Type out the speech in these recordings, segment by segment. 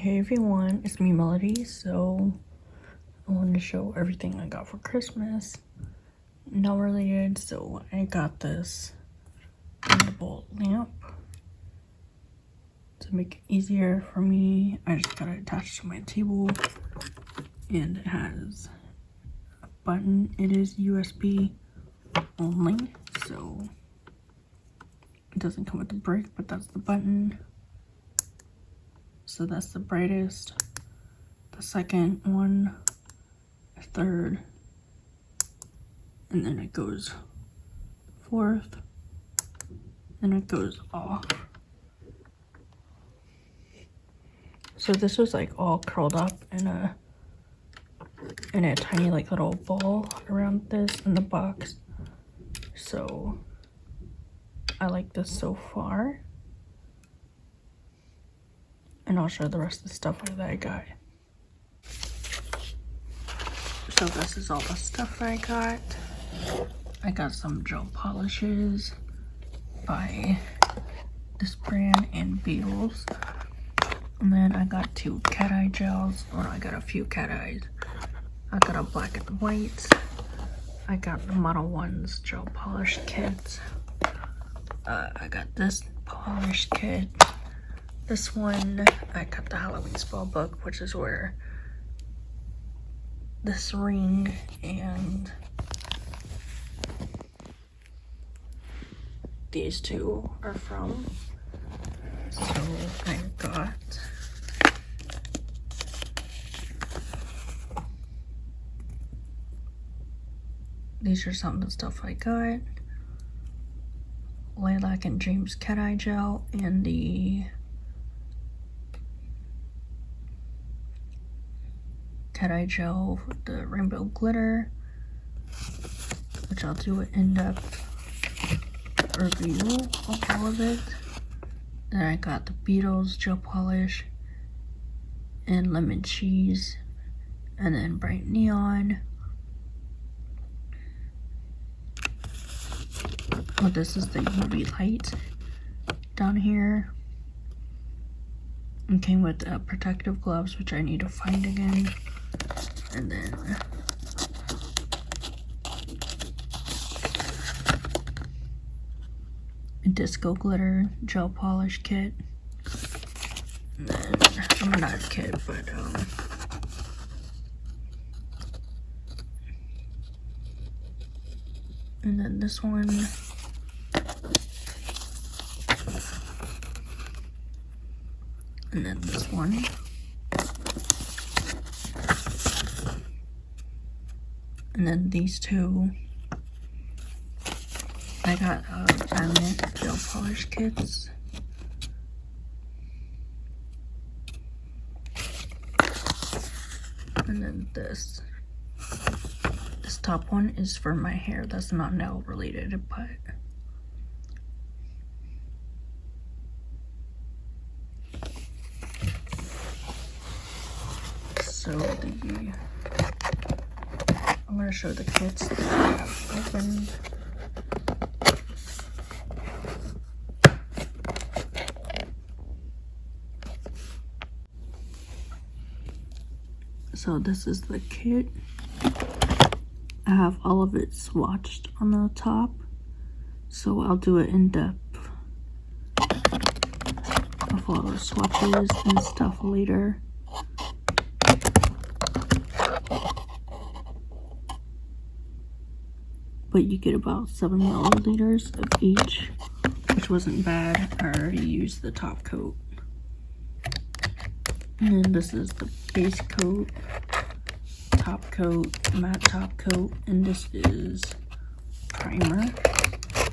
Hey everyone, it's me Melody. So I wanted to show everything I got for Christmas. Not related, so I got this bendable lamp to make it easier for me. I just got it attached to my table, and it has a button. It is USB only, so it doesn't come with the brick, but that's the button. So that's the brightest, the second one, the third, and then it goes fourth, and it goes off. So this was like all curled up in a tiny like little ball around this in the box. So I like this so far. And I'll show the rest of the stuff that I got. So this is all the stuff that I got. I got some gel polishes by this brand and Beetles. And then I got 2 cat eye gels. Oh no, I got a few cat eyes. I got a black and white. I got the Model 1's gel polish kit. I got this polish kit. This one, I got the Halloween spell book, which is where this ring and these two are from. So I got these are some of the stuff I got. Lilac and James cat eye gel and the cat eye gel with the rainbow glitter, which I'll do an in-depth review of all of it. Then I got the Beetles gel polish and lemon cheese, and then bright neon. Oh, this is the UV light down here. It came with protective gloves, which I need to find again. And then a disco glitter gel polish kit. And then, not a kit, but and then this one. And then this one. And then these two. I got diamond gel polish kits. And then this. This top one is for my hair. That's not nail related, but so I'm gonna show the kits that I have opened. So this is the kit. I have all of it swatched on the top, so I'll do it in depth of all the swatches and stuff later. But you get about 7 milliliters of each, which wasn't bad. I already used the top coat. And then this is the base coat, top coat, matte top coat, and this is primer. I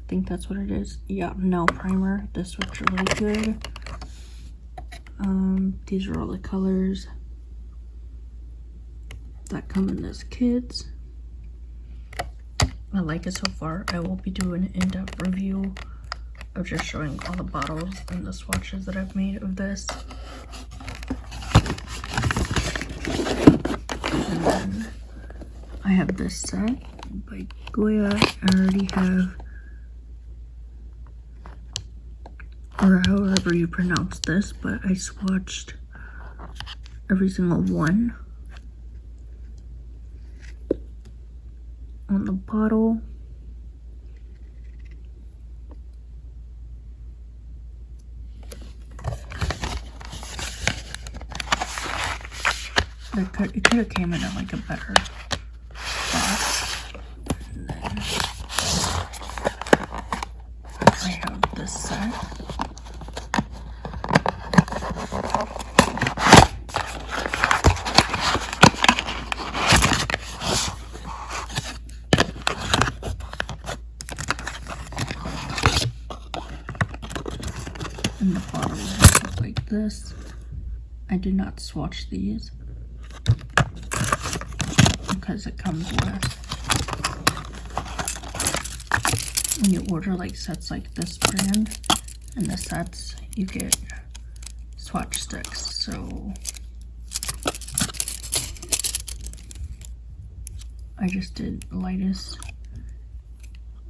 think that's what it is. Yeah, nail primer. This looks really good. These are all the colors that come in this kit. I like it so far. I will be doing an in-depth review of just showing all the bottles and the swatches that I've made of this. And then I have this set by Goya. I already have, or however you pronounce this, but I swatched every single one on the bottle. It could have came in like a better box. And then I have this set. And the bottles look like this. I did not swatch these because it comes with, when you order like sets like this brand and the sets, you get swatch sticks. So I just did lightest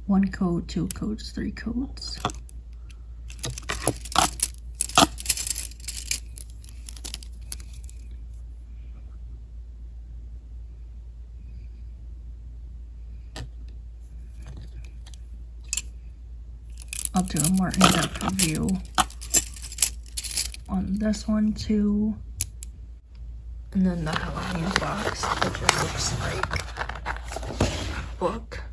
1 coat, 2 coats, 3 coats. I'll do a more in-depth review on this one too. And then the Halloween box, it just looks like a book.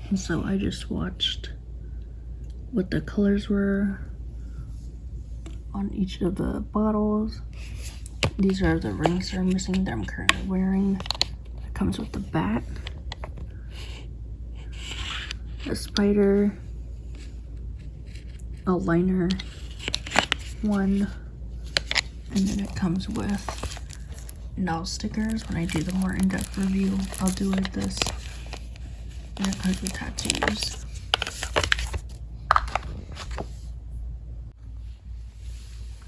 And so I just watched what the colors were on each of the bottles. These are the rings that are missing that I'm currently wearing. It comes with the bat, a spider, a liner, one, and then it comes with nail stickers. When I do the more in-depth review, I'll do like this. And it comes with tattoos.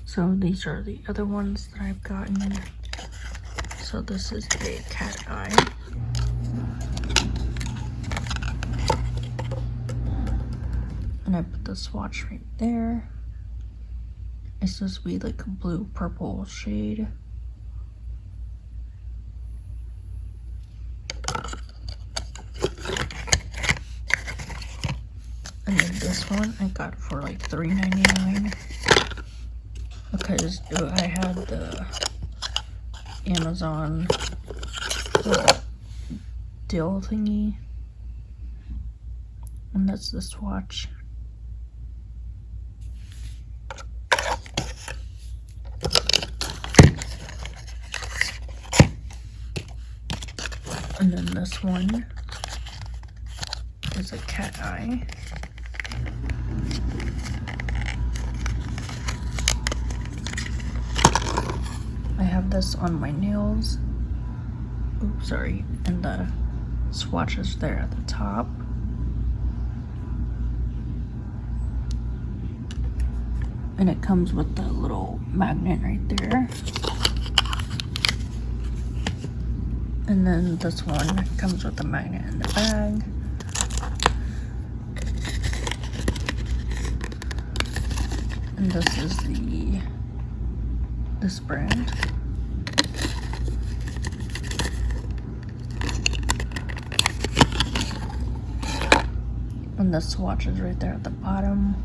So these are the other ones that I've gotten. So this is a cat eye. And I put the swatch right there. It's this sweet like blue purple shade. And then this one I got for like $3.99 because I had the Amazon deal thingy, and that's the swatch. And then this one is a cat eye. I have this on my nails. Oops, sorry. And the swatch is there at the top. And it comes with the little magnet right there. And then this one comes with the magnet in the bag. And this is this brand. And the swatch is right there at the bottom.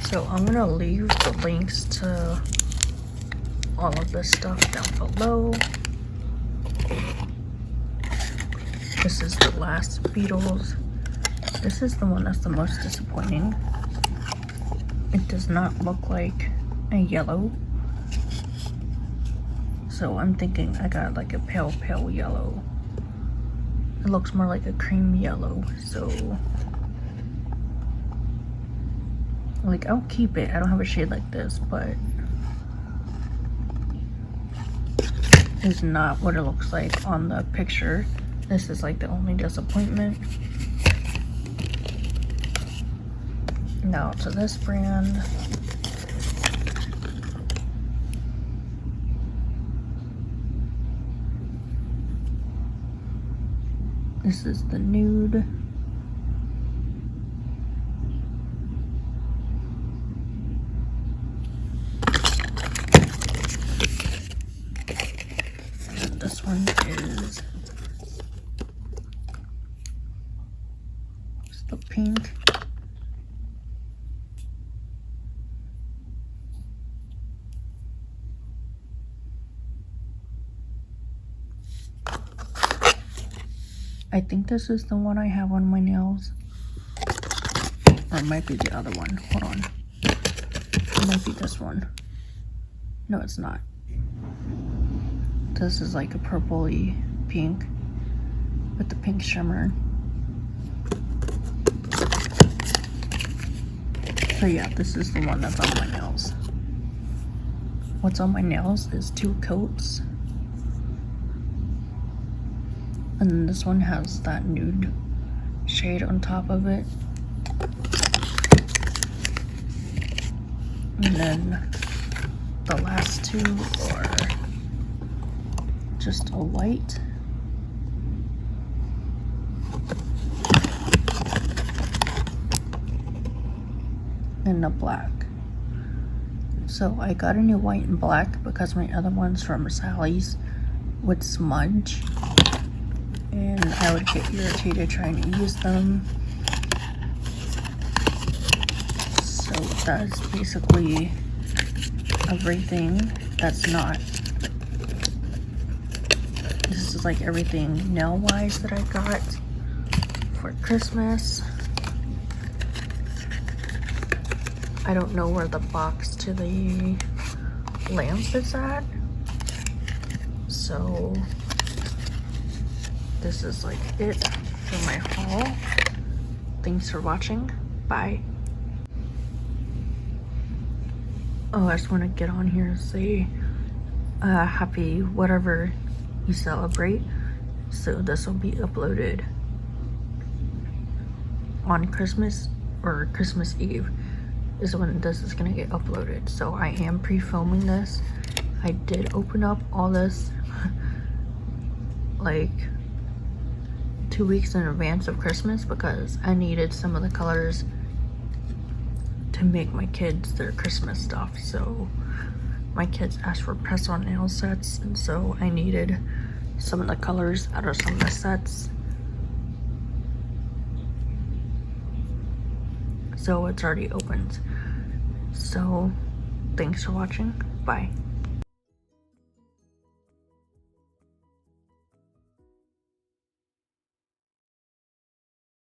So I'm gonna leave the links to all of this stuff down below. This is the last Beatles. This is the one that's the most disappointing. It does not look like a yellow. So I'm thinking I got like a pale yellow. It looks more like a cream yellow. So like I'll keep it. I don't have a shade like this, but it's not what it looks like on the picture. This is like the only disappointment. Now to this brand. This is the nude. And this one is the pink. I think this is the one I have on my nails. Or it might be the other one. Hold on. It might be this one. No, it's not. This is like a purpley pink with the pink shimmer. So yeah, this is the one that's on my nails. What's on my nails is 2 coats. And then this one has that nude shade on top of it. And then the last 2 are just a white. And a black. So I got a new white and black because my other ones from Sally's would smudge. And I would get irritated trying to use them. So that's basically everything that's not. This is like everything nail-wise that I got for Christmas. I don't know where the box to the lamp is at. So this is like it for my haul. Thanks for watching. Bye. Oh, I just want to get on here and say happy whatever you celebrate. So this will be uploaded on Christmas or Christmas Eve is when this is gonna get uploaded. So I am pre-filming this. I did open up all this like 2 weeks in advance of Christmas because I needed some of the colors to make my kids their Christmas stuff. So my kids asked for press-on nail sets, and so I needed some of the colors out of some of the sets. So it's already opened. So thanks for watching. Bye.